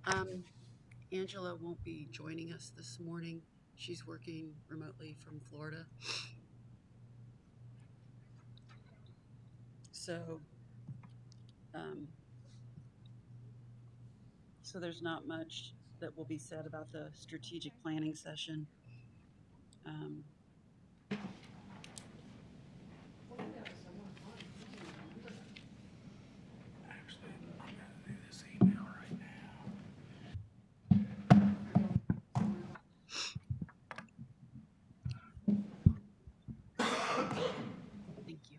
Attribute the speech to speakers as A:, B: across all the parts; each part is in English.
A: Um, Angela won't be joining us this morning. She's working remotely from Florida. So, um, so there's not much that will be said about the strategic planning session. Um,
B: Actually, I'm going to do this email right
A: thank you.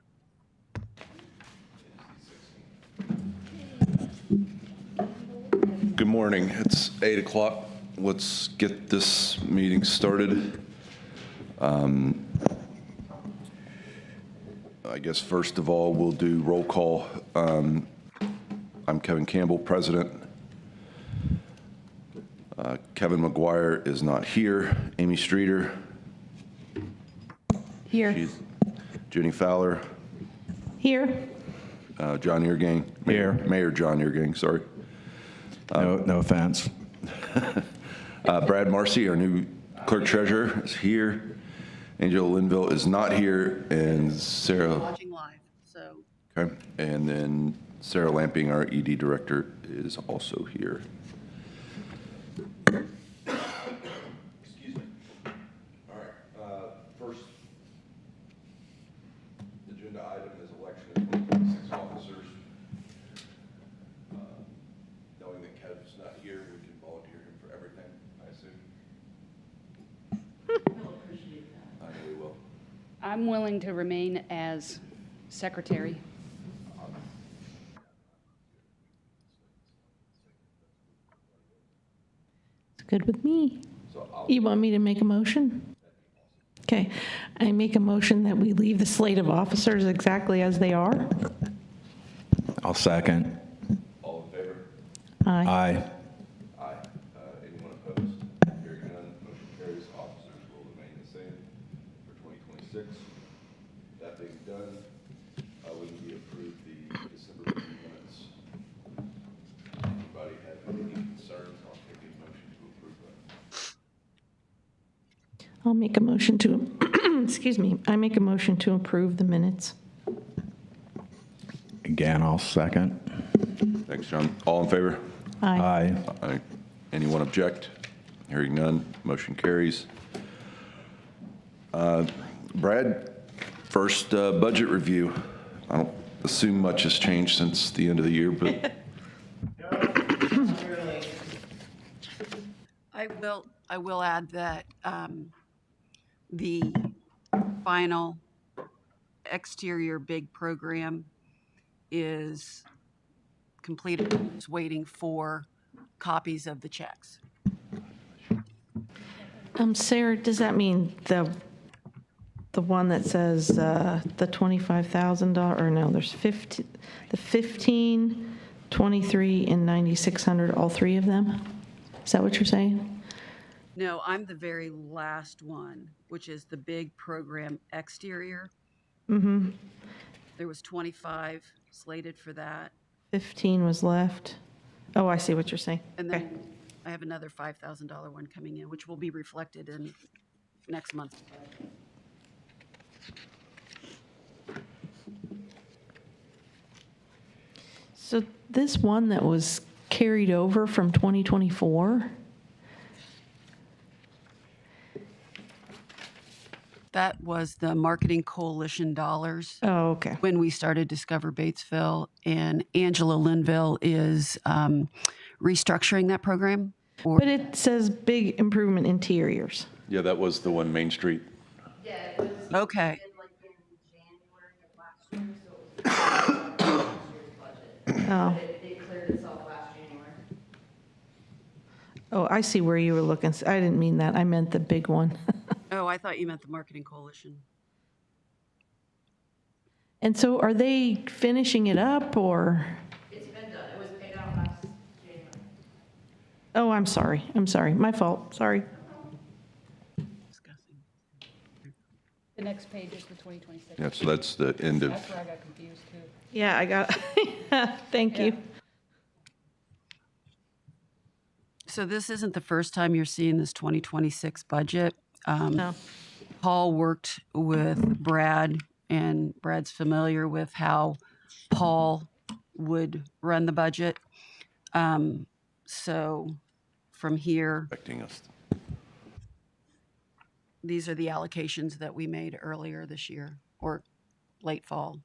B: Good morning. It's 8 o'clock. Let's get this meeting started. I guess first of all, we'll do roll call. I'm Kevin Campbell, President. Kevin McGuire is not here. Amy Streeter.
C: Here.
B: Jenny Fowler.
C: Here.
B: John Eargang.
D: Here.
B: Mayor John Eargang, sorry.
D: No offense.
B: Brad Marcy, our new clerk treasurer, is here. Angela Linville is not here, and Sarah.
A: Watching live. So,
B: Okay, and then Sarah Lamping, our ED director, is also here. Excuse me. All right, first agenda item is election of 2026 officers. Knowing that Kev's not here, we can volunteer him for everything, I assume. We'll appreciate that. I know we will.
E: I'm willing to remain as secretary.
C: It's good with me.
B: So I'll.
C: You want me to make a motion? Okay. I make a motion that we leave the slate of officers exactly as they are.
D: I'll second.
B: All in favor?
C: Aye.
D: Aye.
B: Aye. Anyone opposed? Hearing none, motion carries. Officers will remain the same for 2026. That being done, we need to approve the December meeting minutes. Anybody have any concerns? I'll take a motion to approve that.
C: I'll make a motion to, excuse me, I make a motion to approve the minutes.
D: Again, I'll second.
B: Thanks, John. All in favor?
C: Aye.
D: Aye.
B: Aye. Anyone object? Hearing none, motion carries. Brad, first budget review. I don't assume much has changed since the end of the year, but
A: I will add that the final exterior big program is completed. It's waiting for copies of the checks.
C: Sarah, does that mean the one that says the $25,000, or no, there's 15, the 15, 23, and 9,600, all three of them? Is that what you're saying?
A: No, I'm the very last one, which is the big program exterior.
C: Mm-hmm.
A: There was 25 slated for that.
C: 15 was left. Oh, I see what you're saying.
A: And
C: Okay.
A: then I have another $5,000 one coming in, which will be reflected in next month's budget.
C: So this one that was carried over from 2024,
A: That was the Marketing Coalition dollars
C: oh, okay.
A: when we started Discover Batesville, and Angela Linville is restructuring that program.
C: But it says big improvement interiors.
B: yeah, that was the one, Main Street.
A: Okay.
C: Oh.
F: It cleared itself last January.
C: Oh, I see where you were looking. I didn't mean that. I meant the big one.
A: Oh, I thought you meant the Marketing Coalition.
C: And so are they finishing it up, or?
F: It's been done. It was paid out last January.
C: Oh, I'm sorry. I'm sorry. My fault. Sorry.
A: Discussing.
E: The next page is the 2026.
B: Yeah, so that's the end of,
E: That's where I got confused too.
C: Yeah, I got, thank you.
A: So this isn't the first time you're seeing this 2026 budget.
C: No.
A: Paul worked with Brad, and Brad's familiar with how Paul would run the budget. So from here,
B: Expecting us.
A: these are the allocations that we made earlier this year or late fall.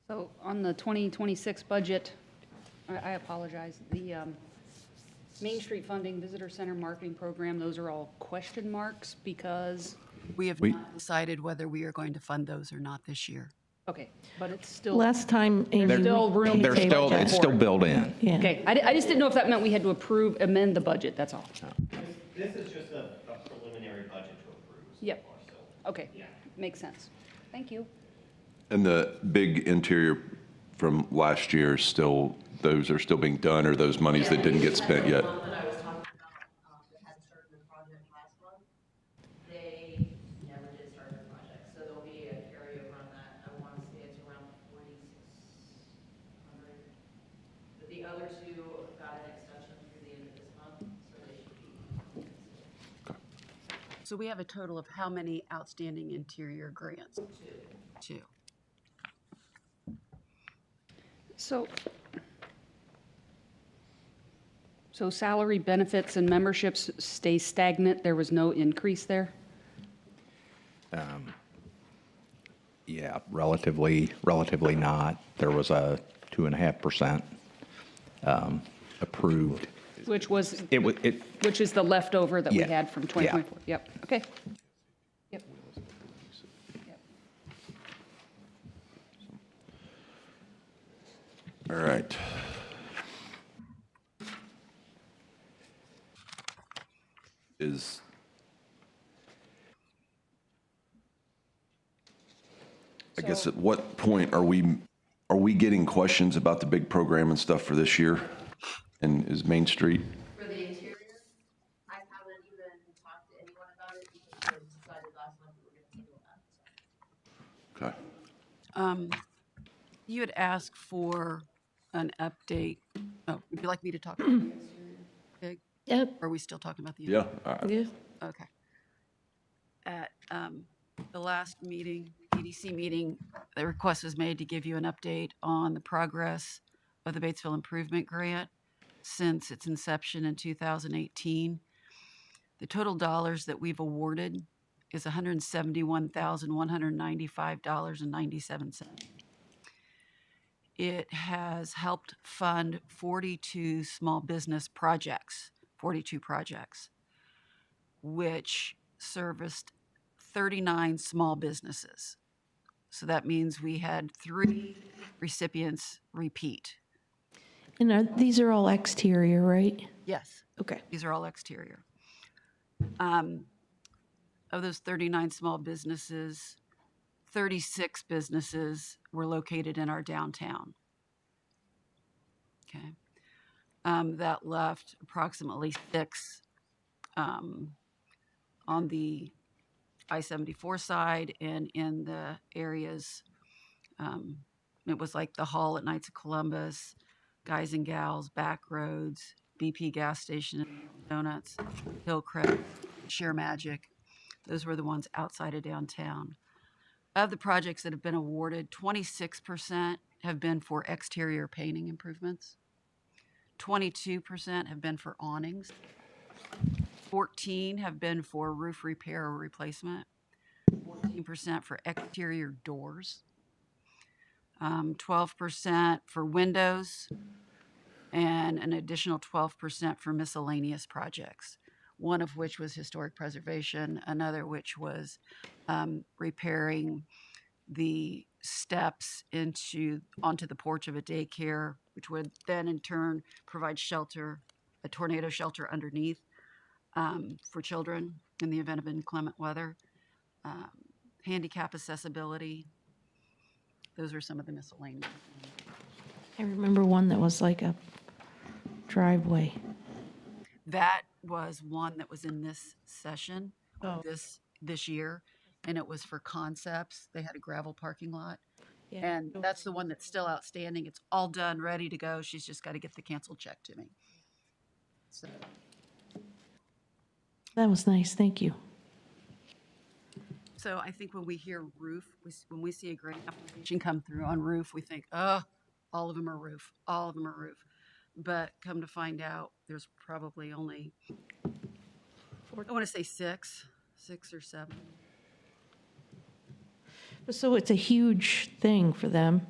E: So on the 2026 budget, I apologize, the Main Street Funding Visitor Center Marketing Program, those are all question marks because,
A: We have not decided whether we are going to fund those or not this year.
E: okay, but it's still,
C: Last time, Amy.
E: still room
C: we
E: to
C: tabled
E: budget
C: that.
D: It's still built in.
C: Yeah.
E: okay, I just didn't know if that meant we had to amend the budget, that's all.
G: This is just a preliminary budget to approve so
E: Yep.
G: far, so.
E: Okay, makes sense. Thank you.
B: And the big interior from last year still, those are still being done, or those monies that didn't get spent yet?
F: The one that I was talking about, that had started the project last month, they never did start their project. So there'll be a carryover on that. I want to say it's around 4,600. But the other two got an extension through the end of this month, so they should be.
A: So we have a total of how many outstanding interior grants? Two.
E: So salary, benefits, and memberships stay stagnant, there was no increase there?
D: Yeah, relatively not. There was a 2.5% approved.
E: Which was,
D: It
E: which is the leftover that we
D: Yeah.
E: had from
D: Yeah.
E: 2024? Yep, okay. Yep. Yep.
B: All right. I guess at what point are we getting questions about the big program and stuff for this year? And is Main Street?
F: For the interior, I haven't even talked to anyone about it because we decided last month we were going to table that.
B: Okay.
A: You had asked for an update. Oh, would you like me to talk about the exterior? Big?
C: Yep.
A: Or are we still talking about the?
B: Yeah.
C: Yeah.
A: Okay. At the last meeting, EDC meeting, the request was made to give you an update on the progress of the Batesville Improvement Grant since its inception in 2018. The total dollars that we've awarded is $171,195.97. It has helped fund 42 small business projects, 42 projects, which serviced 39 small businesses. So that means we had 3 recipients repeat.
C: And these are all exterior, right?
A: Yes,
C: Okay.
A: these are all exterior. Of those 39 small businesses, 36 businesses were located in our downtown. Okay. That left approximately 6 on the I-74 side and in the areas, it was like the Hall at Knights of Columbus, Guys and Gals, Back Roads, BP Gas Station, Donuts, Hillcrest, Share Magic. Those were the ones outside of downtown. Of the projects that have been awarded, 26% have been for exterior painting improvements. 22% have been for awnings. 14 have been for roof repair or replacement. 14% for exterior doors. 12% for windows, and an additional 12% for miscellaneous projects, one of which was historic preservation, another which was repairing the steps onto the porch of a daycare, which would then in turn provide shelter, a tornado shelter underneath for children in the event of inclement weather. Handicap accessibility. Those are some of the miscellaneous.
C: I remember one that was like a driveway.
A: That was one that was in this session,
C: Oh.
A: this year, and it was for Concepts. They had a gravel parking lot.
C: Yeah.
A: And that's the one that's still outstanding. It's all done, ready to go. She's just got to get the canceled check to me. So
C: That was nice, thank you.
A: So I think when we hear roof, when we see a grant application come through on roof, we think, oh, all of them are roof, all of them are roof. But come to find out, there's probably only, I want to say six or seven.
C: So it's a huge thing for them.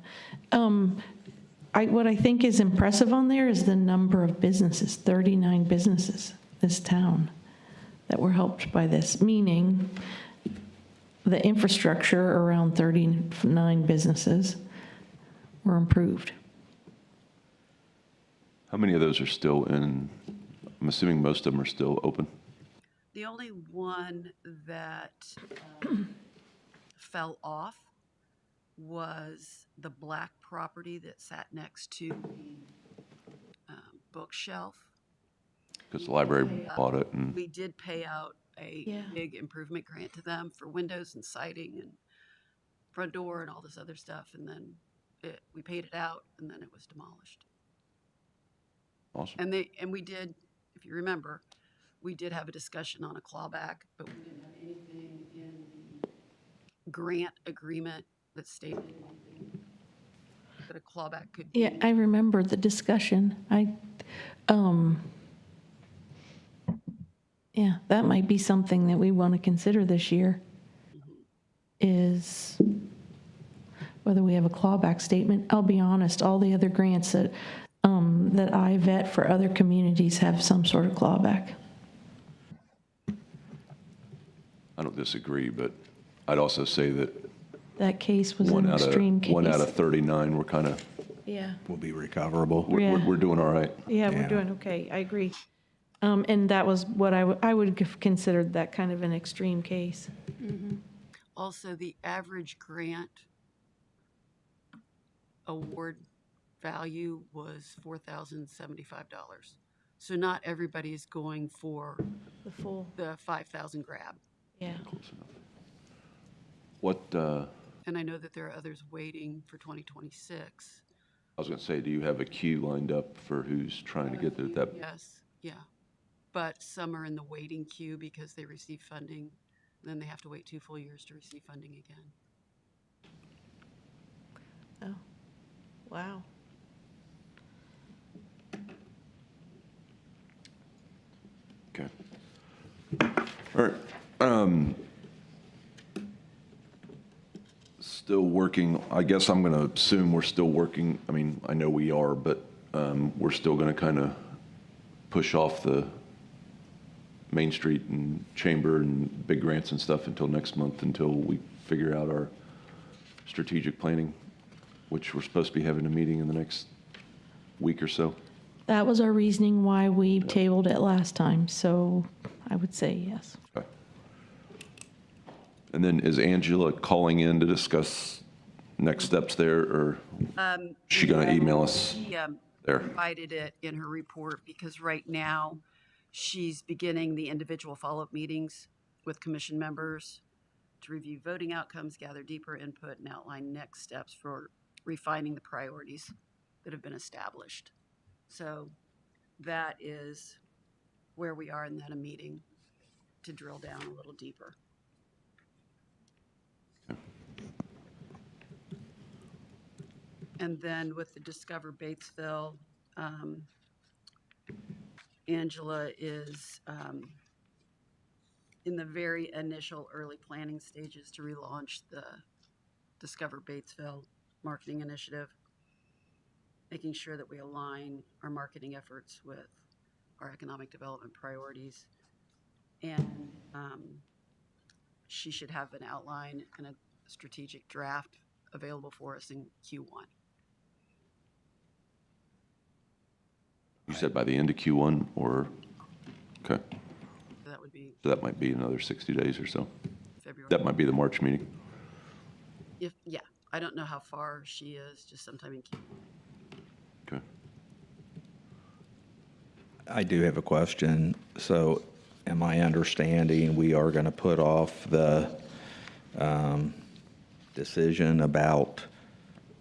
C: What I think is impressive on there is the number of businesses, 39 businesses, this town, that were helped by this, meaning the infrastructure around 39 businesses were improved.
B: How many of those are still in, I'm assuming most of them are still open?
A: The only one that fell off was the black property that sat next to the bookshelf.
B: Because the library bought it and,
A: We did pay out a
C: Yeah.
A: big improvement grant to them for windows and siding and front door and all this other stuff, and then we paid it out, and then it was demolished.
B: awesome.
A: And we did, if you remember, we did have a discussion on a clawback, but we didn't have anything in the grant agreement that stated anything that a clawback could be.
C: Yeah, I remember the discussion. Yeah, that might be something that we want to consider this year, is whether we have a clawback statement. I'll be honest, all the other grants that I vet for other communities have some sort of clawback.
B: I don't disagree, but I'd also say that
C: That case was
B: one
C: an
B: out
C: extreme case.
B: of 39, we're kind of,
C: Yeah,
D: Will be recoverable.
C: Yeah.
B: we're doing all right.
C: yeah, we're
D: Yeah.
C: doing okay, I agree. And that was what I would have considered that kind of an extreme case.
A: Also, the average grant award value was $4,075. So not everybody is going for
C: The full,
A: the 5,000 grab.
C: yeah.
B: What, I
A: And I know that there are others waiting for 2026.
B: was going to say, do you have a queue lined up for who's trying to get there? That,
A: Yes, yeah. But some are in the waiting queue because they receive funding. Then they have to wait 2 full years to receive funding again.
C: Oh, wow.
B: okay. All right. Still working, I guess I'm going to assume we're still working. I mean, I know we are, but we're still going to kind of push off the Main Street and Chamber and big grants and stuff until next month, until we figure out our strategic planning, which we're supposed to be having a meeting in the next week or so.
C: That was our reasoning why we tabled it last time, so I would say yes.
B: Okay. And then is Angela calling in to discuss next steps there, or is she going to email us
A: She
B: there?
A: provided it in her report because right now she's beginning the individual follow-up meetings with commission members to review voting outcomes, gather deeper input, and outline next steps for refining the priorities that have been established. So that is where we are in that meeting, to drill down a little deeper. And then with the Discover Batesville, Angela is in the very initial early planning stages to relaunch the Discover Batesville marketing initiative, making sure that we align our marketing efforts with our economic development priorities. And she should have an outline and a strategic draft available for us in Q1.
B: You said by the end of Q1, or, okay,
A: So that would be
B: so that might be another 60 days or so.
A: February.
B: That might be the March meeting.
A: Yeah, I don't know how far she is, just sometime in Q1.
B: Okay.
D: I do have a question. So am I understanding we are going to put off the decision about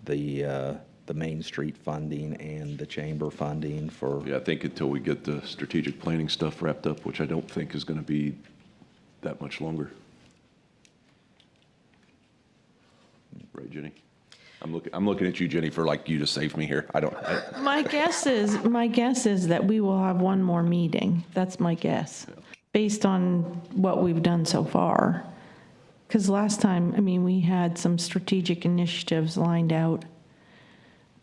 D: the the Main Street funding and the chamber funding for,
B: Yeah, I think until we get the strategic planning stuff wrapped up, which I don't think is going to be that much longer. Right, Jenny? I'm looking at you, Jenny, for like you to save me here.
C: My guess is that we will have one more meeting. That's my guess, based on what we've done so far. Because last time, I mean, we had some strategic initiatives lined out.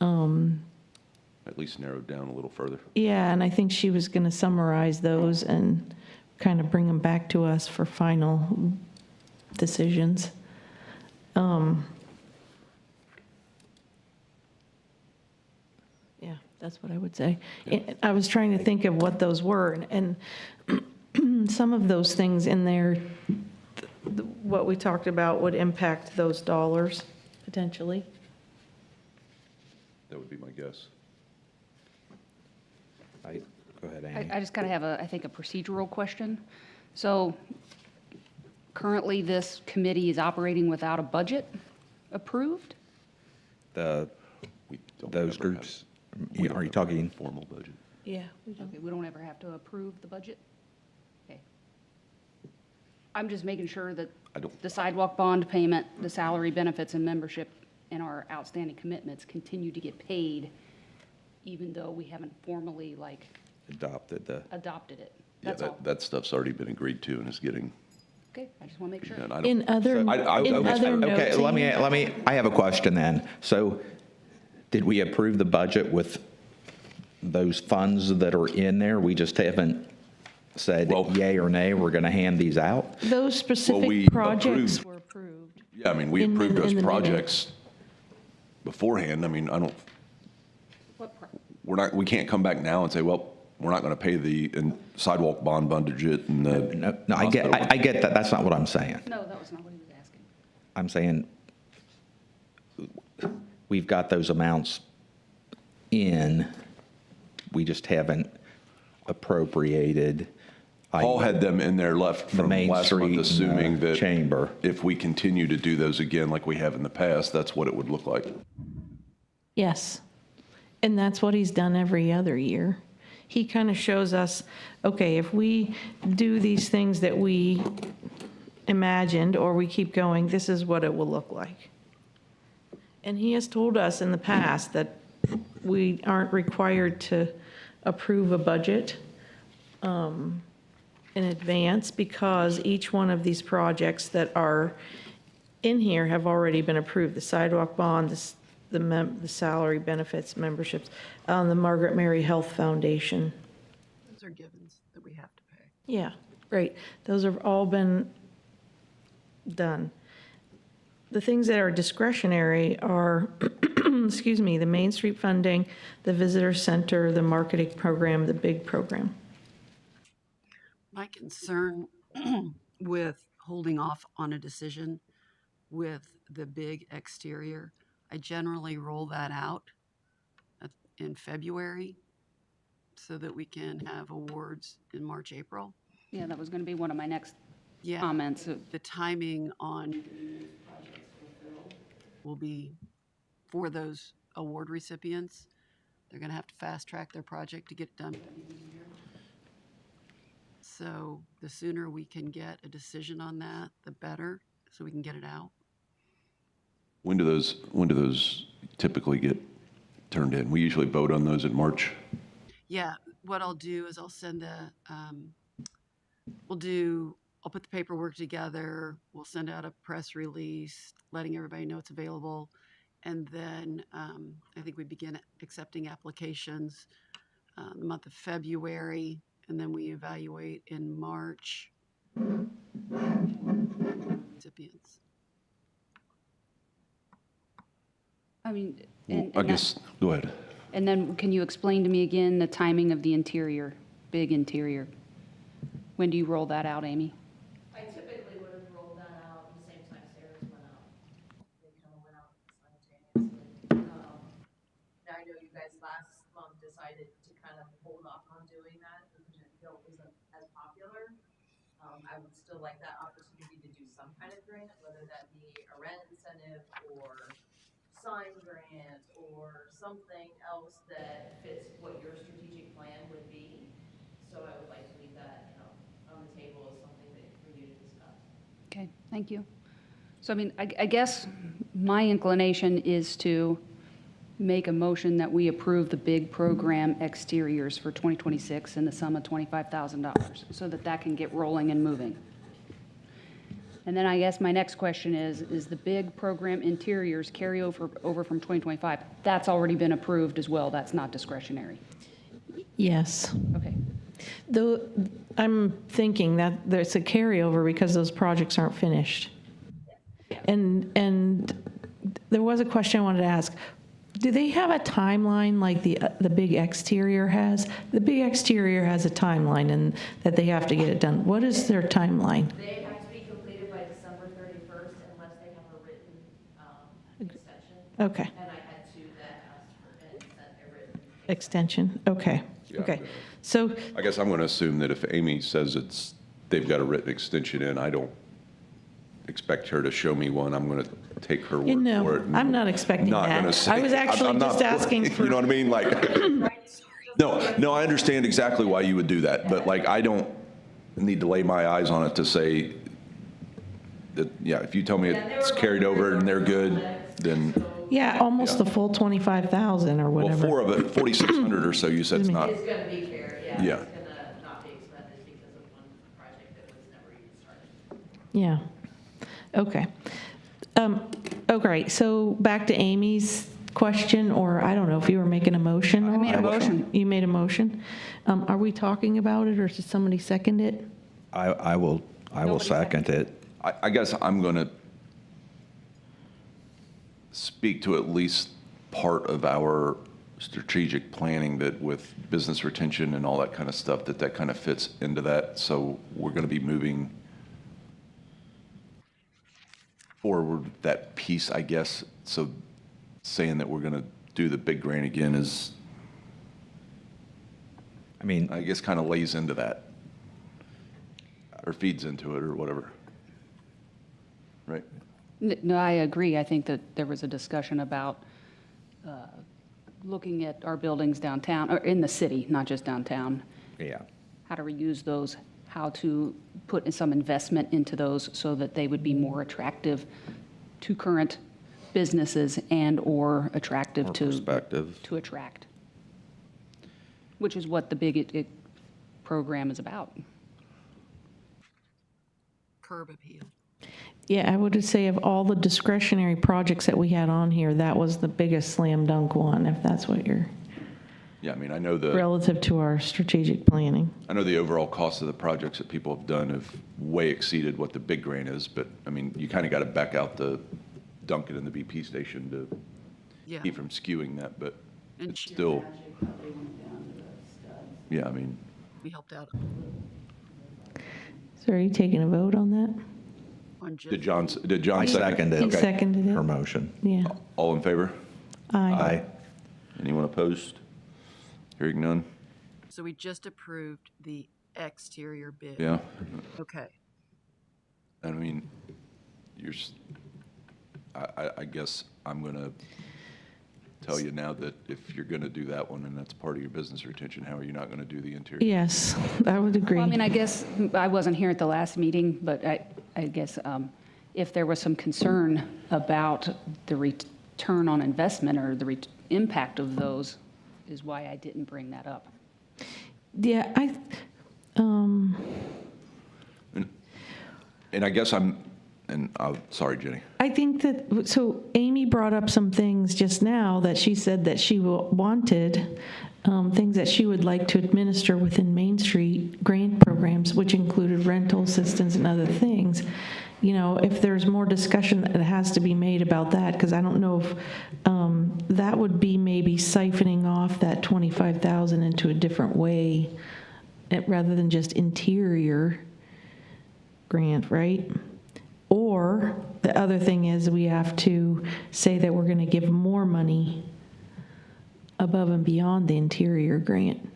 B: At least narrowed down a little further.
C: Yeah, and I think she was going to summarize those and kind of bring them back to us for final decisions. Yeah, that's what I would say. I was trying to think of what those were, and some of those things in there, what we talked about would impact those dollars, potentially.
B: That would be my guess.
D: go ahead, Amy.
E: I just kind of have I think, a procedural question. So currently, this committee is operating without a budget approved?
B: We don't
D: Those
B: ever have-
D: groups,
B: we don't
D: are you
B: ever have a
D: talking,
B: Formal budget.
C: Yeah.
E: Okay, we don't ever have to approve the budget? Okay. I'm just making sure that
B: I don't-
E: the sidewalk bond payment, the salary, benefits, and membership, and our outstanding commitments continue to get paid, even though we haven't formally,
D: adopted the,
E: adopted it.
B: Yeah,
E: That's all.
B: that stuff's already been agreed to and is getting
E: Okay, I just want to make sure.
B: done. I don't-
C: In other,
B: I-
C: in
B: okay,
C: other notes.
D: okay, let me, I have a question then. So did we approve the budget with those funds that are in there? We just haven't said
B: Well-
D: yay or nay, we're going to hand these out?
C: Those
B: we
C: specific projects
B: approved-
C: were approved.
B: Yeah, I mean, we
C: In the-
B: approved
C: in
B: those
C: the
B: projects beforehand. I mean, we can't come back now and say, well, we're not going to pay the sidewalk bond budget and the.
D: No, I get
B: hospital.
D: that. That's not what I'm saying.
E: No, that was not what he was asking.
D: I'm saying we've got those amounts in, we just haven't appropriated.
B: Paul had them in there left
D: The
B: from
D: Main
B: last
D: Street
B: month,
D: and
B: assuming
D: the
B: that.
D: chamber.
B: If we continue to do those again like we have in the past, that's what it would look like.
C: Yes. And that's what he's done every other year. He kind of shows us, okay, if we do these things that we imagined, or we keep going, this is what it will look like. And he has told us in the past that we aren't required to approve a budget in advance, because each one of these projects that are in here have already been approved. The sidewalk bond, the salary, benefits, memberships, the Margaret Mary Health Foundation.
A: Those are givens that we have to pay.
C: Yeah, great. Those have all been done. The things that are discretionary are, excuse me, the Main Street funding, the visitor center, the marketing program, the big program.
A: My concern with holding off on a decision with the big exterior, I generally roll that out in February so that we can have awards in March, April.
E: Yeah, that was going to be one of my next
A: Yeah,
E: comments.
A: the timing on projects will be for those award recipients. They're going to have to fast track their project to get it done. So the sooner we can get a decision on that, the better, so we can get it out.
B: When do those typically get turned in? We usually vote on those in March.
A: Yeah, what I'll do is I'll send I'll put the paperwork together. We'll send out a press release letting everybody know it's available. And then I think we begin accepting applications the month of February, and then we evaluate in March recipients.
E: I mean,
B: Well,
E: and
B: I
E: that-
B: guess, go ahead.
E: And then can you explain to me again the timing of the interior, big interior? When do you roll that out, Amy?
F: I typically would have rolled that out the same time Sarah's went out. They kind of went out simultaneously. Now, I know you guys last month decided to kind of hold off on doing that because you didn't feel it was as popular. I would still like that opportunity to do some kind of grant, whether that be a rent incentive or sign grant or something else that fits what your strategic plan would be. So I would like to leave that, on the table as something that for you to discuss.
E: Okay, thank you. So I mean, I guess my inclination is to make a motion that we approve the big program exteriors for 2026 in the sum of $25,000 so that that can get rolling and moving. And then I guess my next question is the big program interiors carry over from 2025? That's already been approved as well. That's not discretionary.
C: Yes.
E: Okay.
C: Though, I'm thinking that there's a carryover because those projects aren't finished. And there was a question I wanted to ask. Do they have a timeline like the big exterior has? The big exterior has a timeline and that they have to get it done. What is their timeline?
F: They have to be completed by December 31st unless they have a written extension.
C: Okay,
F: And I had two that asked for and sent a written.
C: extension, okay,
B: Yeah.
C: okay. So,
B: I guess I'm going to assume that if Amy says they've got a written extension in, I don't expect her to show me one. I'm going to take her
C: you
B: word for
C: know,
B: it.
C: I'm not expecting
B: Not
C: that.
B: gonna say.
C: I was actually
B: I'm not-
C: just asking for.
B: You know what I mean? Like, no, I understand exactly why you would do that, but like, I don't need to lay my eyes on it to say that, yeah, if you tell me it's carried over and they're good, then,
C: Yeah, almost
B: Yeah.
C: the full 25,000 or
B: well,
C: whatever.
B: 4 of it, 4,600 or so, you said it's not.
F: It's gonna be carried, yeah.
B: Yeah.
F: It's gonna not be expended because of one project that was never even started.
C: Yeah, okay. Okay, so back to Amy's question, or I don't know if you were making a motion.
E: I made a
C: or-
E: motion.
C: You made a motion? Are we talking about it, or did somebody second it?
D: I will
E: Nobody
D: second it.
B: I guess I'm going to speak to at least part of our strategic planning that with business retention and all that kind of stuff, that kind of fits into that. So we're going to be moving forward that piece, I guess. So saying that we're going to do the big grant again is,
D: I mean,
B: I guess, kind of lays into that or feeds into it or whatever. Right?
E: No, I agree. I think that there was a discussion about looking at our buildings downtown, or in the city, not just downtown,
D: yeah.
E: how to reuse those, how to put in some investment into those so that they would be more attractive to current businesses and/or attractive
D: More
E: to.
D: perspective.
E: To attract, which is what the big program is about.
A: Curb appeal.
C: Yeah, I would just say of all the discretionary projects that we had on here, that was the biggest slam dunk one, if that's what you're,
B: Yeah, I mean, I know
C: relative to our strategic planning.
B: I know the overall cost of the projects that people have done have way exceeded what the big grant is, but I mean, you kind of got to back out the Dunkin' and the BP station to
A: Yeah.
B: keep from skewing that, but
A: And
B: it's
A: she-
B: still, yeah, I mean,
A: We helped out
C: So are you taking a vote on that?
A: on just.
B: did John
D: I
B: second?
D: seconded
C: He seconded
D: her
C: it?
D: motion.
C: Yeah.
B: All in favor?
C: Aye.
B: Anyone opposed? Hearing none?
A: So we just approved the exterior bid.
B: Yeah,
A: Okay.
B: I mean, I guess I'm going to tell you now that if you're going to do that one and that's part of your business retention, how are you not going to do the interior?
C: Yes, I would agree.
E: Well, I mean, I guess, I wasn't here at the last meeting, but I guess if there was some concern about the return on investment or the impact of those is why I didn't bring that up.
C: Yeah,
B: And I guess sorry, Jenny.
C: I think that, so Amy brought up some things just now that she said that she wanted, things that she would like to administer within Main Street grant programs, which included rental assistance and other things. You know, if there's more discussion that has to be made about that, because I don't know if that would be maybe siphoning off that 25,000 into a different way, rather than just interior grant, right? Or the other thing is we have to say that we're going to give more money above and beyond the interior grant.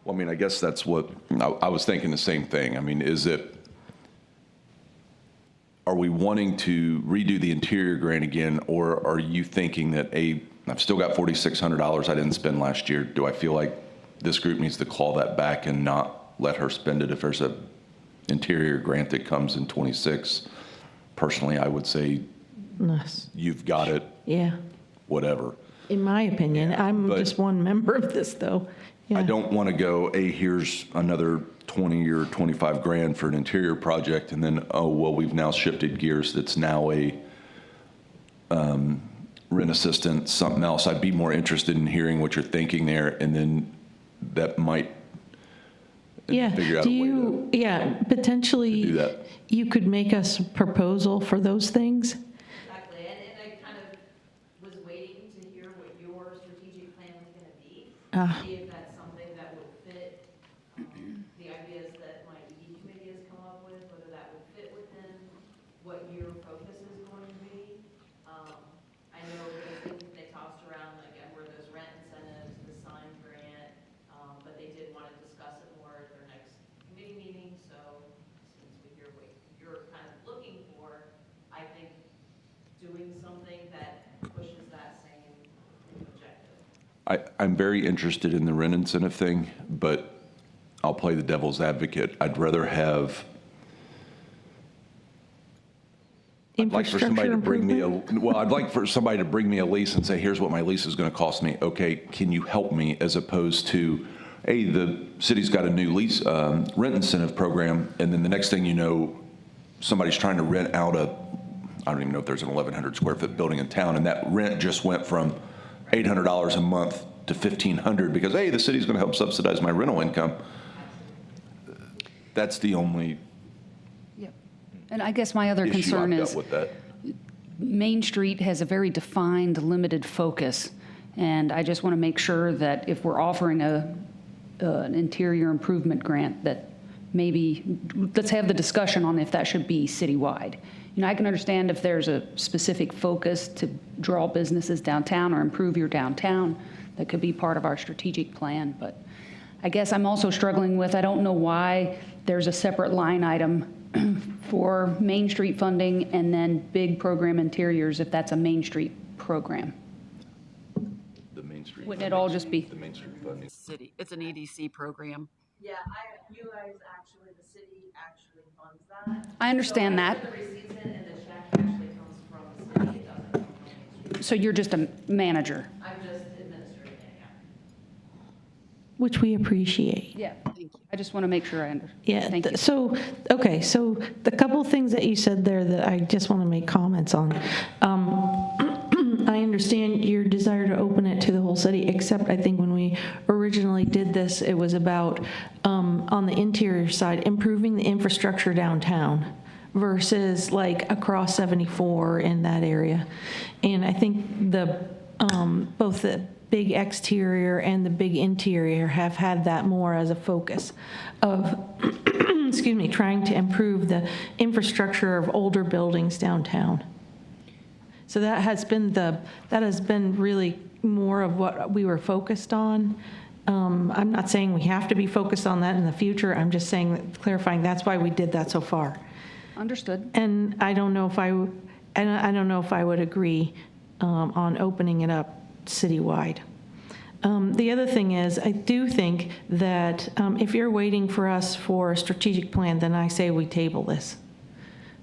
B: Well, I mean, I guess that's what, I was thinking the same thing. I mean, is it, are we wanting to redo the interior grant again, or are you thinking that, I've still got $4,600 I didn't spend last year. Do I feel like this group needs to claw that back and not let her spend it if there's a interior grant that comes in '26? Personally, I would say
C: Yes.
B: you've got it,
C: Yeah,
B: whatever.
C: in my opinion. I'm
B: but-
C: just one member of this, though.
B: I
C: Yeah.
B: don't want to go, hey, here's another 20 or 25 grand for an interior project, and then, oh, well, we've now shifted gears. That's now a rent assistant, something else. I'd be more interested in hearing what you're thinking there, and then that might
C: Yeah,
B: figure out
C: do
B: a way
C: you, yeah, potentially,
B: to do that.
C: you could make us a proposal for those things?
F: Exactly, and I kind of was waiting to hear what your strategic plan was gonna be. See if that's something that would fit, the ideas that my ED committee has come up with, whether that would fit within what your focus is going to be. I know they tossed around, like, were those rent incentives, the sign grant, but they did want to discuss it more at their next committee meeting, so since we hear what you're kind of looking for, I think doing something that pushes that same objective.
B: I'm very interested in the rent incentive thing, but I'll play the devil's advocate. I'd rather have, I'd like for somebody to bring me I'd like for somebody to bring me a lease and say, here's what my lease is going to cost me. Okay, can you help me? As opposed to, hey, the city's got a new lease, rent incentive program, and then the next thing you know, somebody's trying to rent out I don't even know if there's an 1,100 square foot building in town, and that rent just went from $800 a month to $1,500 because, hey, the city's going to help subsidize my rental income. That's the only
E: Yep. And I guess my other
B: issue
E: concern
B: I've
E: is
B: got with that.
E: Main Street has a very defined, limited focus. And I just want to make sure that if we're offering an interior improvement grant, that maybe, let's have the discussion on if that should be citywide. You know, I can understand if there's a specific focus to draw businesses downtown or improve your downtown, that could be part of our strategic plan. But I guess I'm also struggling with, I don't know why there's a separate line item for Main Street funding and then big program interiors if that's a Main Street program.
B: The Main Street.
E: Wouldn't it all just be?
B: The Main Street funding.
A: City, it's an EDC program.
F: Yeah, you guys actually, the city actually funds that.
E: I understand
F: So I
E: that.
F: put the receipts in, and the check actually comes from the city, it doesn't come from Main Street.
E: So you're just a manager?
F: I'm just administrating it, yeah.
C: Which we appreciate.
E: Yeah.
A: Thank you.
E: I just want to make sure I understand.
C: Yeah,
E: Thank you.
C: so, okay, so the couple things that you said there that I just want to make comments on. I understand your desire to open it to the whole city, except I think when we originally did this, it was about, on the interior side, improving the infrastructure downtown versus like across 74 in that area. And I think both the big exterior and the big interior have had that more as a focus of, excuse me, trying to improve the infrastructure of older buildings downtown. So that has been really more of what we were focused on. I'm not saying we have to be focused on that in the future. I'm just saying, clarifying, that's why we did that so far.
E: Understood.
C: And I don't know if I would agree on opening it up citywide. The other thing is, I do think that if you're waiting for us for a strategic plan, then I say we table this.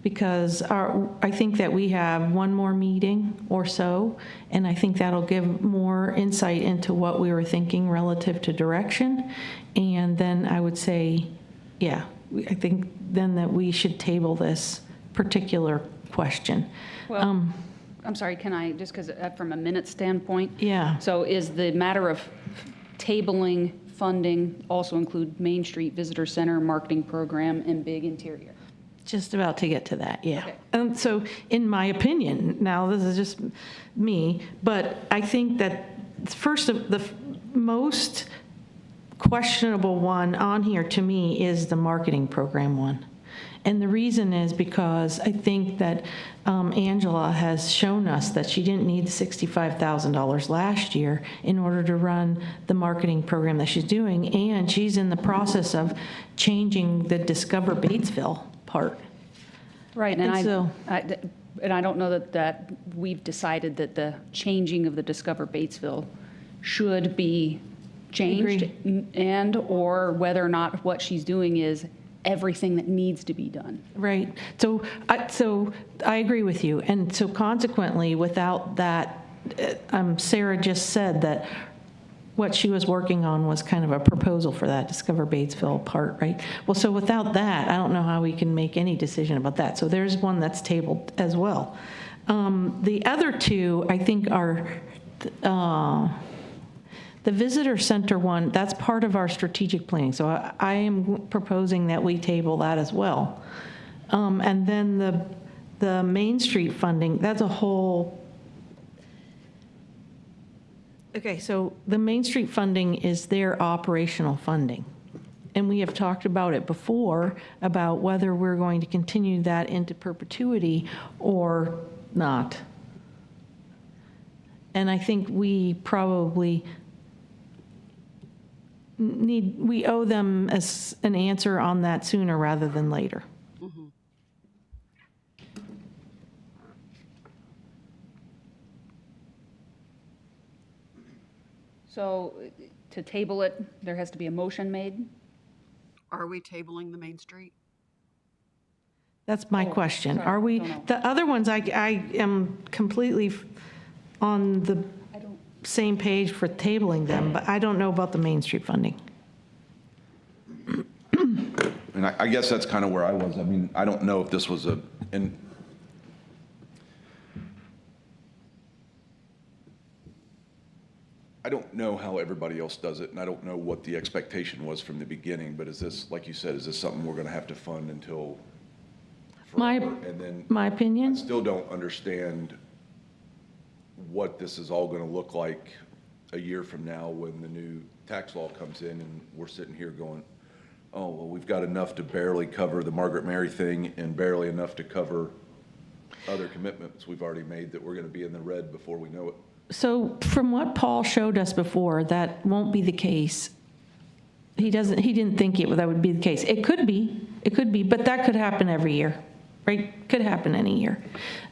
C: Because I think that we have one more meeting or so, and I think that'll give more insight into what we were thinking relative to direction. And then I would say, yeah, I think then that we should table this particular question.
E: Well, I'm sorry, can I, just because from a minute standpoint?
C: Yeah.
E: So is the matter of tabling funding also include Main Street Visitor Center, marketing program, and big interior?
C: Just about to get to that, yeah.
E: Okay.
C: So in my opinion, now this is just me, but I think that first of the most questionable one on here to me is the marketing program one. And the reason is because I think that Angela has shown us that she didn't need the $65,000 last year in order to run the marketing program that she's doing. And she's in the process of changing the Discover Batesville part.
E: Right,
C: And
E: and
C: so-
E: I don't know that we've decided that the changing of the Discover Batesville should be changed, and/or whether or not what she's doing is everything that needs to be done.
C: Right. So I agree with you. And so consequently, without that, Sarah just said that what she was working on was kind of a proposal for that Discover Batesville part, right? Well, so without that, I don't know how we can make any decision about that. So there's one that's tabled as well. The other two, I think, are the visitor center one. That's part of our strategic planning. So I am proposing that we table that as well. And then the Main Street funding, that's a whole. Okay, so the Main Street funding is their operational funding. And we have talked about it before, about whether we're going to continue that into perpetuity or not. And I think we probably we owe them as an answer on that sooner rather than later.
E: So to table it, there has to be a motion made?
A: Are we tabling the Main Street?
C: That's my
E: Oh,
C: question.
E: sorry,
C: Are we,
E: don't know.
C: the other ones, I am completely on the same page for tabling them, but I don't know about the Main Street funding.
B: And I guess that's kind of where I was. I mean, I don't know if this was and I don't know how everybody else does it, and I don't know what the expectation was from the beginning, but is this, like you said, is this something we're going to have to fund until
C: My-
B: forever? And then
C: My
B: I
C: opinion?
B: still don't understand what this is all going to look like a year from now when the new tax law comes in and we're sitting here going, oh, well, we've got enough to barely cover the Margaret Mary thing and barely enough to cover other commitments we've already made that we're going to be in the red before we know it.
C: So from what Paul showed us before, that won't be the case. He didn't think that would be the case. It could be, but that could happen every year, right? Could happen any year.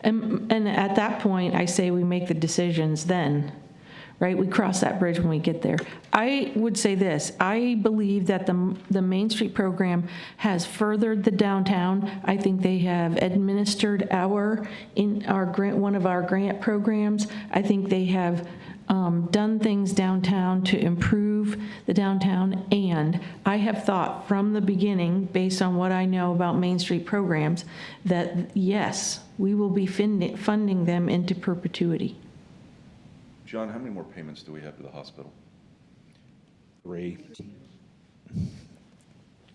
C: And at that point, I say we make the decisions then, right? We cross that bridge when we get there. I would say this, I believe that the Main Street program has furthered the downtown. I think they have administered one of our grant programs. I think they have done things downtown to improve the downtown. And I have thought from the beginning, based on what I know about Main Street programs, that yes, we will be funding them into perpetuity.
B: John, how many more payments do we have to the hospital?
D: 3.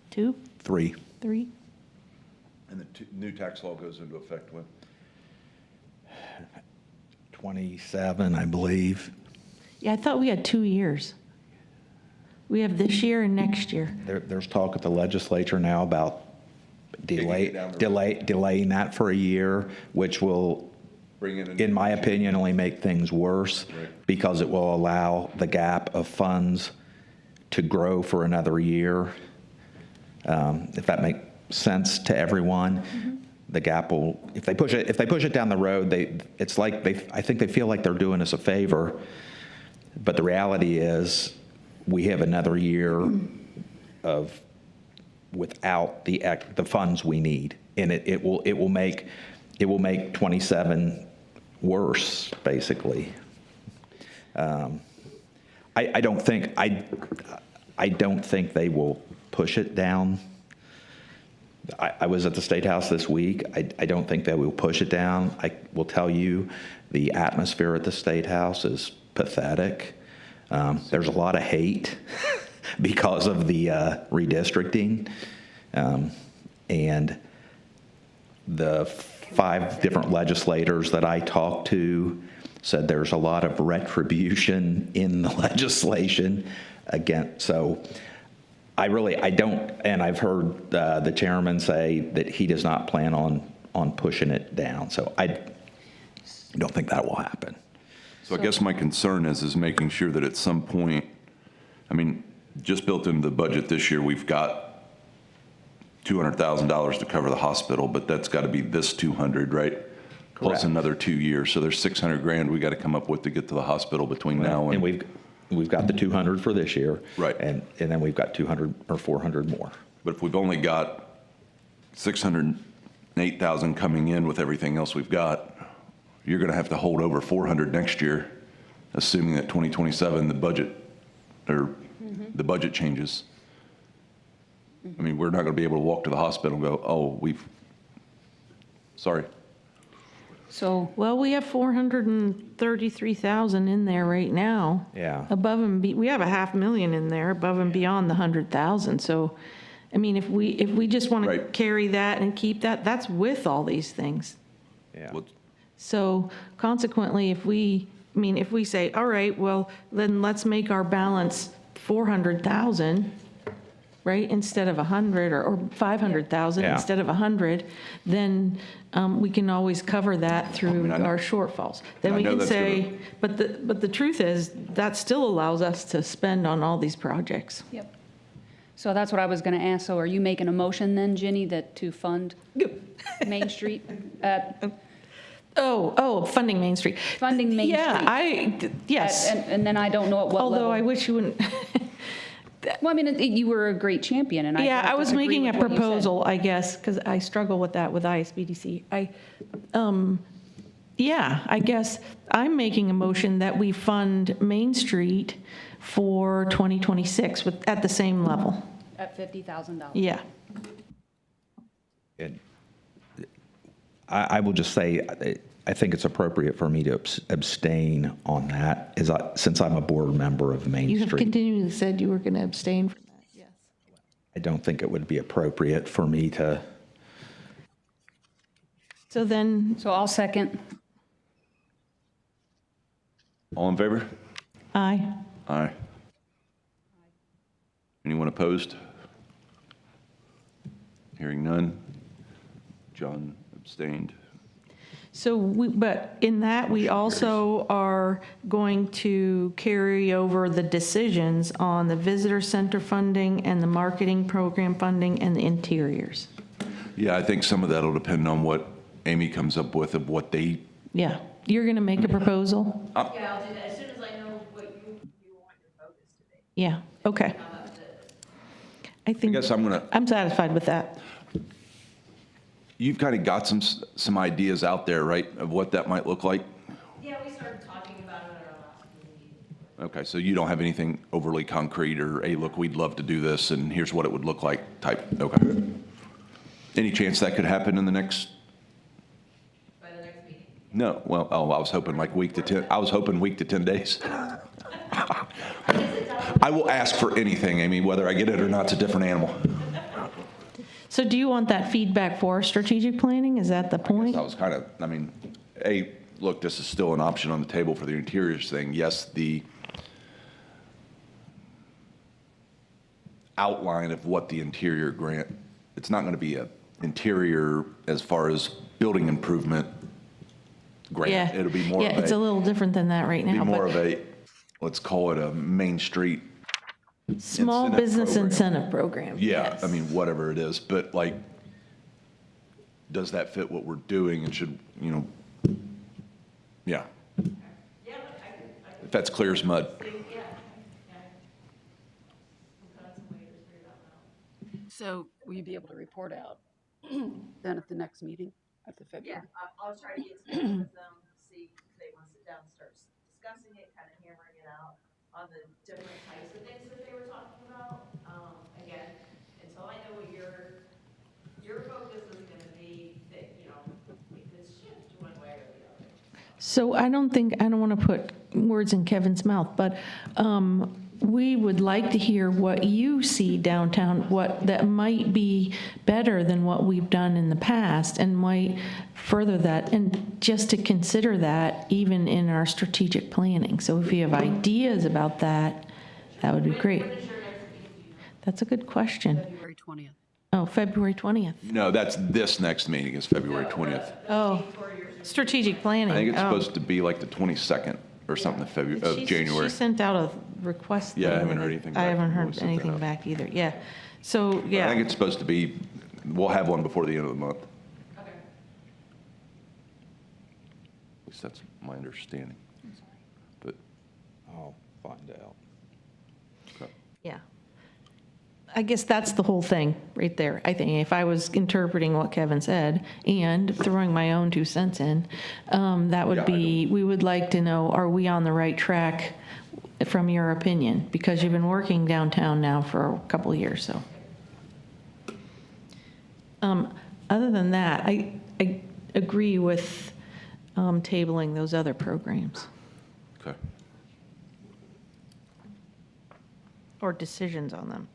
C: 2,
D: 3.
C: 3?
B: And the new tax law goes into effect when?
D: 27, I believe.
C: Yeah, I thought we had 2 years. We have this year and next year.
D: There's talk at the legislature now about
B: Kicking it down the road.
D: delaying that for a year, which will,
B: Bring in a new
D: in my opinion, only make things worse
B: Right.
D: because it will allow the gap of funds to grow for another year. If that makes sense to everyone, the gap will, if they push it down the road, it's like I think they feel like they're doing us a favor. But the reality is, we have another year of without the funds we need, and it will make 27 worse, basically. I don't think they will push it down. I was at the State House this week. I don't think they will push it down. I will tell you, the atmosphere at the State House is pathetic. There's a lot of hate because of the redistricting. And the 5 different legislators that I talked to said there's a lot of retribution in the legislation again. So I don't, and I've heard the chairman say that he does not plan on pushing it down. So I don't think that will happen.
B: So I guess my concern is making sure that at some point, I mean, just built into the budget this year, we've got $200,000 to cover the hospital, but that's got to be this 200, right? Plus
D: Correct.
B: another 2 years. So there's 600 grand we got to come up with to get to the hospital between now
D: And
B: and.
D: we've got the 200 for this year.
B: Right.
D: And then we've got 200 or 400 more.
B: But if we've only got 608,000 coming in with everything else we've got, you're going to have to hold over 400 next year, assuming that 2027, the budget changes. I mean, we're not going to be able to walk to the hospital and go, oh, sorry.
E: So,
C: Well, we have 433,000 in there right now.
D: Yeah.
C: Above and we have a 500,000 in there above and beyond the 100,000. So, I mean, if we just want to
B: Right.
C: carry that and keep that, that's with all these things.
D: Yeah.
B: Well,
C: So consequently, if we say, all right, well, then let's make our balance 400,000, right, instead of 100, or 500,000
D: Yeah.
C: instead of 100, then we can always cover that through
B: I know-
C: our shortfalls. Then
B: I
C: we
B: know
C: can
B: that's
C: say, but the truth is, that still allows us to spend on all these projects.
E: yep. So that's what I was going to ask. So are you making a motion then, Ginny, that to fund Main Street?
C: Funding Main Street.
E: Funding Main
C: Yeah,
E: Street.
C: yes.
E: And then I don't know at what level.
C: Although I wish you wouldn't.
E: Well, I mean, you were a great champion, and I
C: Yeah,
E: don't
C: I was
E: disagree
C: making a
E: with what you said.
C: proposal, I guess, because I struggle with that with ISBDC. I guess I'm making a motion that we fund Main Street for 2026 at the same level.
E: At $50,000.
C: Yeah.
D: And I will just say, I think it's appropriate for me to abstain on that, since I'm a board member of Main
C: You have
D: Street.
C: continually said you were going to abstain from that, yes.
D: I don't think it would be appropriate for me to,
C: So then,
E: So I'll second.
B: all in favor?
C: aye.
B: Aye. Anyone opposed? Hearing none. John abstained.
C: So but in that, we also are going to carry over the decisions on the visitor center funding and the marketing program funding and the interiors.
B: Yeah, I think some of that will depend on what Amy comes up with of what they,
C: Yeah, you're going to make a proposal?
F: Yeah, I'll do that as soon as I know what you want your focus to be.
C: Yeah, okay. I
B: I
C: think,
B: guess
C: I'm satisfied with that.
B: you've kind of got some ideas out there, right, of what that might look like?
F: Yeah, we started talking about it at our last meeting.
B: Okay, so you don't have anything overly concrete or, hey, look, we'd love to do this and here's what it would look like type, okay. Any chance that could happen in the next,
F: By the next meeting.
B: no, well, I was hoping like week to 10 days. I will ask for anything, Amy, whether I get it or not, it's a different animal.
C: So do you want that feedback for our strategic planning? Is that the point?
B: I was kind of, I mean, hey, look, this is still an option on the table for the interiors thing. Yes, the outline of what the interior grant, it's not going to be a interior as far as building improvement grant.
C: Yeah.
B: It'll be more
C: Yeah,
B: of
C: it's a little different than that right
B: be
C: now,
B: more of
C: but
B: a, let's call it a Main Street.
C: small
B: incentive
C: business
B: program.
C: incentive program.
B: Yeah,
C: yes.
B: I mean, whatever it is, but like, does that fit what we're doing and should, yeah.
F: Yeah, I
B: If that's clear as mud.
F: could, yeah. I'm kind of some ways to figure that out.
A: So will you be able to report out then at the next meeting, at the
F: Yeah,
A: February?
F: I'll try to get together with them, see if they want to sit down and start discussing it, kind of hammering it out on the different types of things that they were talking about. Again, until I know what your focus is gonna be, that, we could shift one way or the other.
C: So I don't want to put words in Kevin's mouth, but we would like to hear what you see downtown, what that might be better than what we've done in the past and might further that, and just to consider that even in our strategic planning. So if you have ideas about that, that would be great. That's a good question.
A: February 20th.
C: Oh, February 20th.
B: No, that's this next meeting is February 20th.
C: Oh, strategic planning.
B: I think it's
C: Oh.
B: supposed to be like the 22nd or something of
C: She
B: January.
C: sent out a request.
B: Yeah, I
C: thing,
B: haven't
C: and
B: heard anything
C: I
B: back.
C: haven't
B: We'll
C: heard
B: send that
C: anything
B: out.
C: back either, yeah. So,
B: I think
C: yeah,
B: it's supposed to be we'll have one before the end of the month.
F: Okay.
B: At least that's my understanding. But,
D: I'll find out.
B: okay.
C: Yeah. I guess that's the whole thing right there. I think if I was interpreting what Kevin said and throwing my own 2 cents in, that would
B: Yeah, I
C: be, we would like to know, are we on the right track from your opinion? Because you've been working downtown now for a couple of years, so. Other than that, I agree with tabling those other programs
B: Okay.
C: or decisions on them.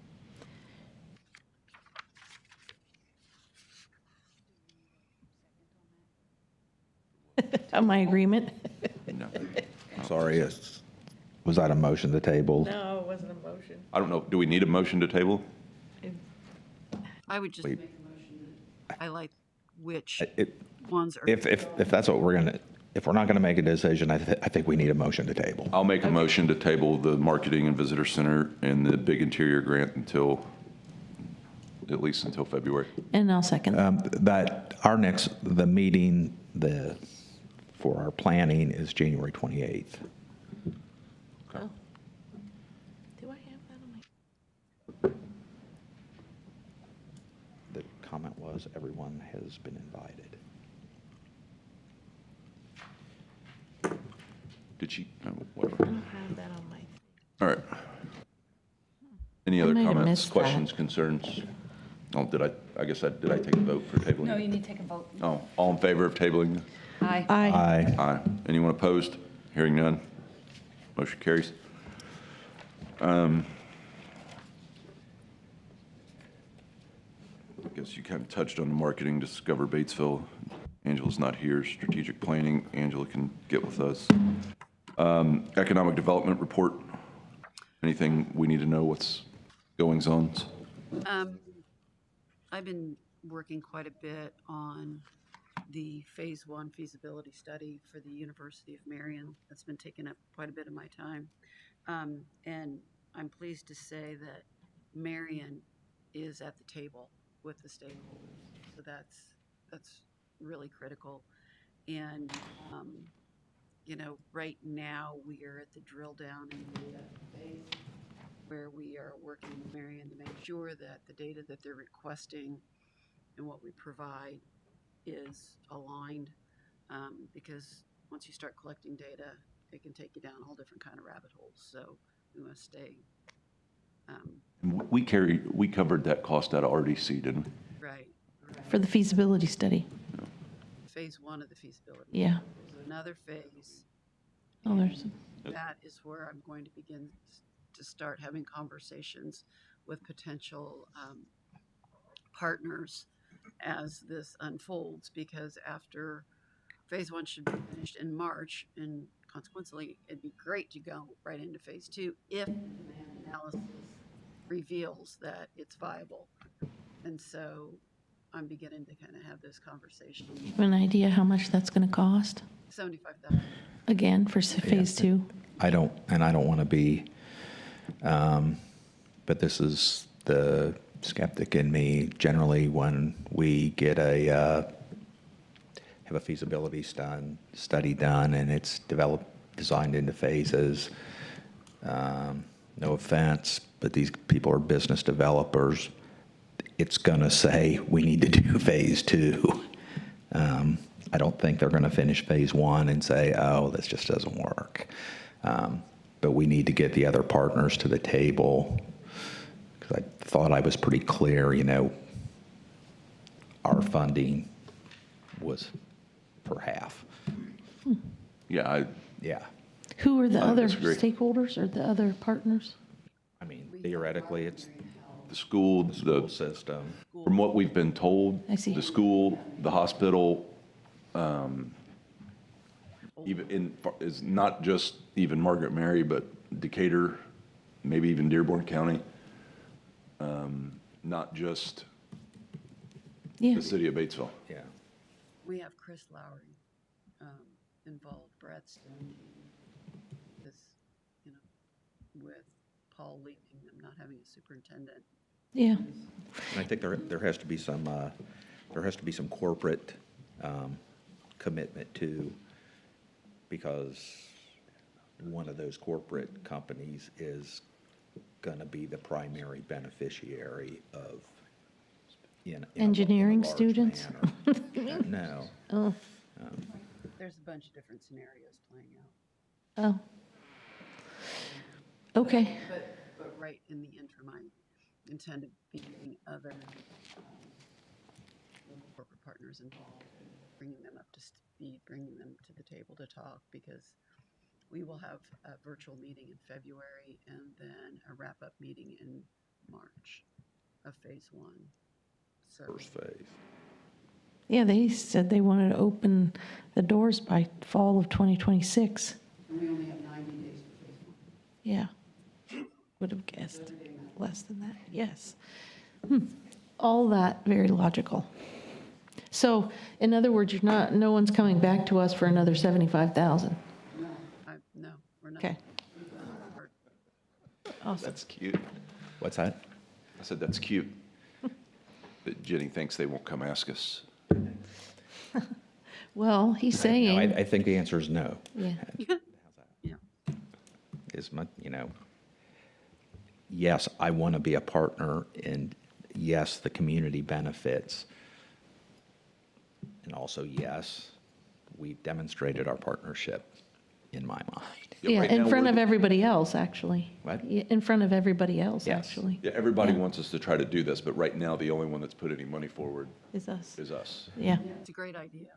C: On my agreement?
B: No.
D: I'm sorry, was that a motion to table?
C: No, it wasn't a motion.
B: I don't know, do we need a motion to table?
A: I would just
D: Wait.
A: make a motion to highlight which
D: It-
A: ones are.
D: If that's what we're gonna, if we're not gonna make a decision, I think we need a motion to table.
B: I'll make a motion to table the Marketing and Visitor Center and the big interior grant until, at least until February.
C: And I'll second.
D: That the meeting, for our planning is January 28th.
C: Oh. Do I have that on my?
D: The comment was everyone has been invited.
B: Did she, no,
C: I
B: whatever.
C: don't have that on my.
B: All right. Any
C: I
B: other
C: might have
B: comments,
C: missed that.
B: questions, concerns? Oh, did I guess did I take a vote for tabling?
E: No, you need to take a vote.
B: Oh, all in favor of tabling?
E: Aye.
C: Aye.
D: Aye.
B: Aye. Anyone opposed? Hearing none. Motion carries. I guess you kind of touched on the marketing, Discover Batesville. Angela's not here. Strategic planning, Angela can get with us. Economic development report. Anything we need to know what's goings on?
A: I've been working quite a bit on the Phase 1 feasibility study for the University of Marion. That's been taking up quite a bit of my time. And I'm pleased to say that Marion is at the table with the stakeholders. So that's really critical. And, right now we are at the drill down in the phase where we are working with Marion to make sure that the data that they're requesting and what we provide is aligned. Because once you start collecting data, it can take you down all different kind of rabbit holes. So we want to stay
B: We covered that cost out of RDC, didn't we?
A: right.
C: For the feasibility study.
A: Phase 1 of the feasibility.
C: Yeah.
A: There's another phase.
C: Oh, there's,
A: That is where I'm going to begin to start having conversations with potential partners as this unfolds, because after Phase 1 should be finished in March, and consequently, it'd be great to go right into Phase 2 if the demand analysis reveals that it's viable. And so I'm beginning to kind of have this conversation.
C: have an idea how much that's going to cost?
A: 75,000.
C: Again, for phase 2?
D: I don't want to be, but this is the skeptic in me. Generally, when we get have a feasibility study done and it's designed into phases, no offense, but these people are business developers. It's going to say we need to do phase 2. I don't think they're going to finish phase 1 and say, oh, this just doesn't work. But we need to get the other partners to the table, because I thought I was pretty clear, our funding was for half.
B: Yeah,
D: Yeah.
C: Who are the
B: I
C: other
B: disagree.
C: stakeholders or the other partners?
D: I mean, theoretically, it's
B: the school,
D: the school system.
B: from what we've been told,
C: I see.
B: the school, the hospital, is not just even Margaret Mary, but Decatur, maybe even Dearborn County. Not just
C: Yeah.
B: the city of Batesville.
D: Yeah.
A: We have Chris Lowry involved, Brad Stone, this, with Paul leaving them, not having a superintendent.
C: Yeah,
D: And I think there has to be some corporate commitment too, because one of those corporate companies is going to be the primary beneficiary of, in a
C: Engineering
D: large
C: students?
D: manner. No.
C: oh,
A: There's a bunch of different scenarios playing out.
C: okay.
A: But right in the interim, I intend to be getting other local corporate partners involved, and bringing them up to speed, bringing them to the table to talk, because we will have a virtual meeting in February and then a wrap-up meeting in March of phase one. So
B: First phase.
C: Yeah, they said they wanted to open the doors by fall of 2026.
A: and we only have 90 days for phase one.
C: Yeah. Would have guessed less than that, yes. All that very logical. So, in other words, no one's coming back to us for another 75,000.
A: No, we're not.
C: Okay, awesome.
B: That's cute.
D: What's that?
B: I said, that's cute. That Jenny thinks they won't come ask us.
C: Well, he's
D: No,
C: saying,
D: I think the answer is no.
C: yeah,
A: Yeah.
D: Is my, yes, I want to be a partner, and yes, the community benefits. And also, yes, we've demonstrated our partnership in my mind.
C: yeah,
B: right
C: in
B: now
C: front
B: we're
C: of
B: the-
C: everybody else, actually.
D: What?
C: Yeah, in front of everybody else,
D: Yes.
C: actually,
B: Yeah, everybody
C: Yeah.
B: wants us to try to do this, but right now, the only one that's put any money forward
C: is us.
B: is us.
C: Yeah,
A: It's a great idea.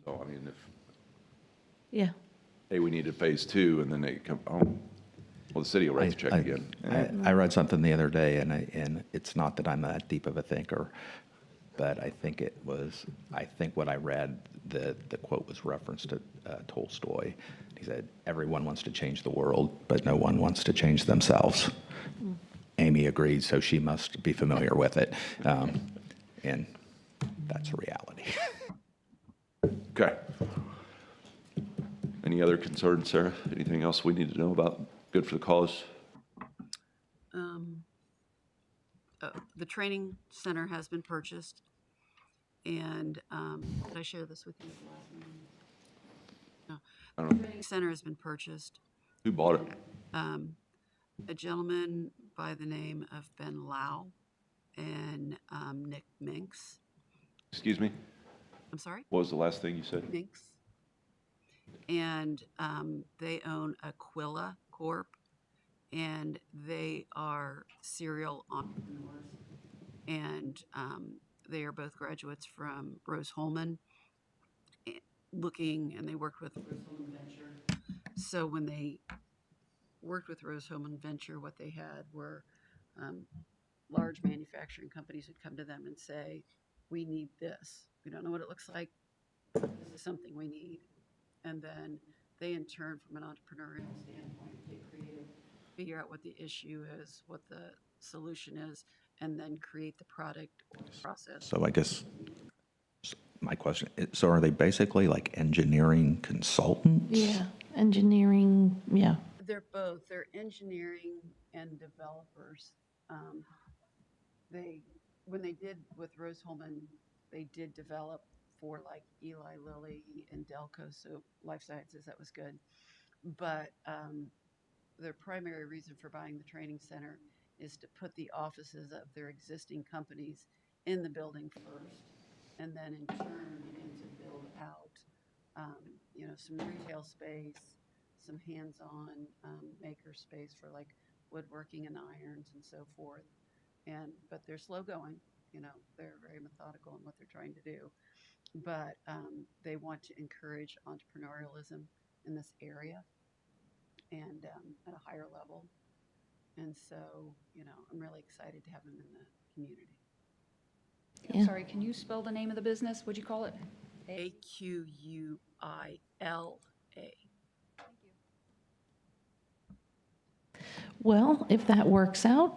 B: So, I mean, if,
C: yeah,
B: hey, we needed phase two, and then they come, oh, well, the city will write the check again.
D: I read something the other day, and it's not that I'm that deep of a thinker, but I think what I read, the quote was referenced to Tolstoy. He said, everyone wants to change the world, but no one wants to change themselves. Amy agreed, so she must be familiar with it. And that's a reality.
B: Okay. Any other concerns, Sarah? Anything else we need to know about Good for the Cause?
A: The training center has been purchased, and did I share this with you at the last meeting? No.
B: I
A: The
B: don't know.
A: training center has been purchased.
B: Who bought it?
A: A gentleman by the name of Ben Lau and Nick Minks.
B: Excuse me?
A: I'm sorry?
B: What was the last thing you said?
A: Minks. And they own Aquila Corp. And they are serial entrepreneurs. And they are both graduates from Rose Holman, and they worked with Rose Holman Venture. So when they worked with Rose Holman Venture, what they had were large manufacturing companies would come to them and say, we need this. We don't know what it looks like. This is something we need. And then they, in turn, from an entrepreneurial standpoint, get creative, figure out what the issue is, what the solution is, and then create the product or process.
D: So I guess my question, so are they basically like engineering consultants?
C: yeah, engineering, yeah,
A: They're both. They're engineering and developers. When they did with Rose Holman, they did develop for like Eli Lilly and Delco, so life sciences, that was good. But their primary reason for buying the training center is to put the offices of their existing companies in the building first, and then in turn begin to build out, some retail space, some hands-on maker space for like woodworking and irons and so forth. But they're slow going, they're very methodical in what they're trying to do. But they want to encourage entrepreneurialism in this area and at a higher level. And so, I'm really excited to have them in the community.
C: Yeah.
E: Sorry, can you spell the name of the business? What'd you call it?
A: Aquila.
C: well, if that works out,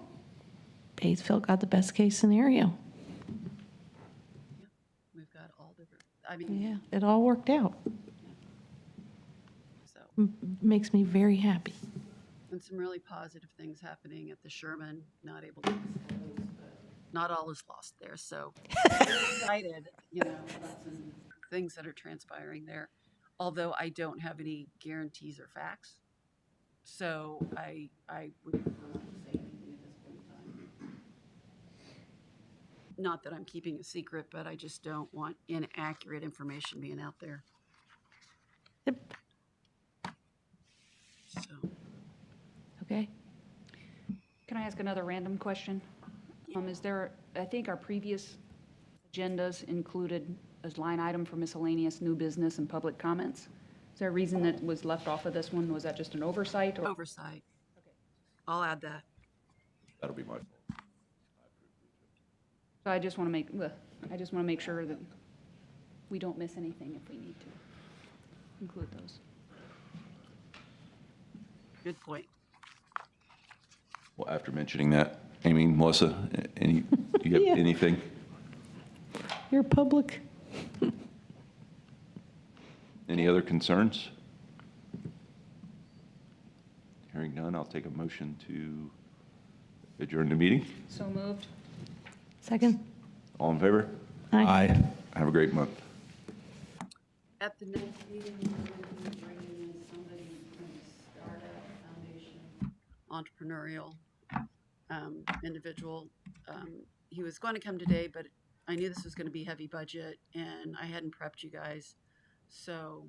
C: Batesville got the best case scenario.
A: We've got all different,
C: Yeah, it all worked out.
A: so,
C: Makes me very happy.
A: And some really positive things happening at the Sherman, not able to disclose, but not all is lost there. So excited, about some things that are transpiring there. Although I don't have any guarantees or facts. So I would prefer not to say anything at this point in time. Not that I'm keeping a secret, but I just don't want inaccurate information being out there.
C: Yep.
A: So,
C: Okay.
E: Can I ask another random question? I think our previous agendas included a line item for miscellaneous new business and public comments. Is there a reason that was left off of this one? Was that just an oversight or?
A: oversight. I'll add that.
B: That'll be my fault.
E: So I just want to make sure that we don't miss anything if we need to include those.
A: Good point.
B: Well, after mentioning that, Amy, Melissa, you have
C: Yeah.
B: anything?
C: You're public.
B: Any other concerns? Hearing none, I'll take a motion to adjourn the meeting.
E: So moved.
C: Second?
B: All in favor?
C: Aye.
B: Have a great month.
A: At the next meeting, we're going to be bringing in somebody from the Startup Foundation, entrepreneurial individual. He was going to come today, but I knew this was going to be heavy budget, and I hadn't prepped you guys. So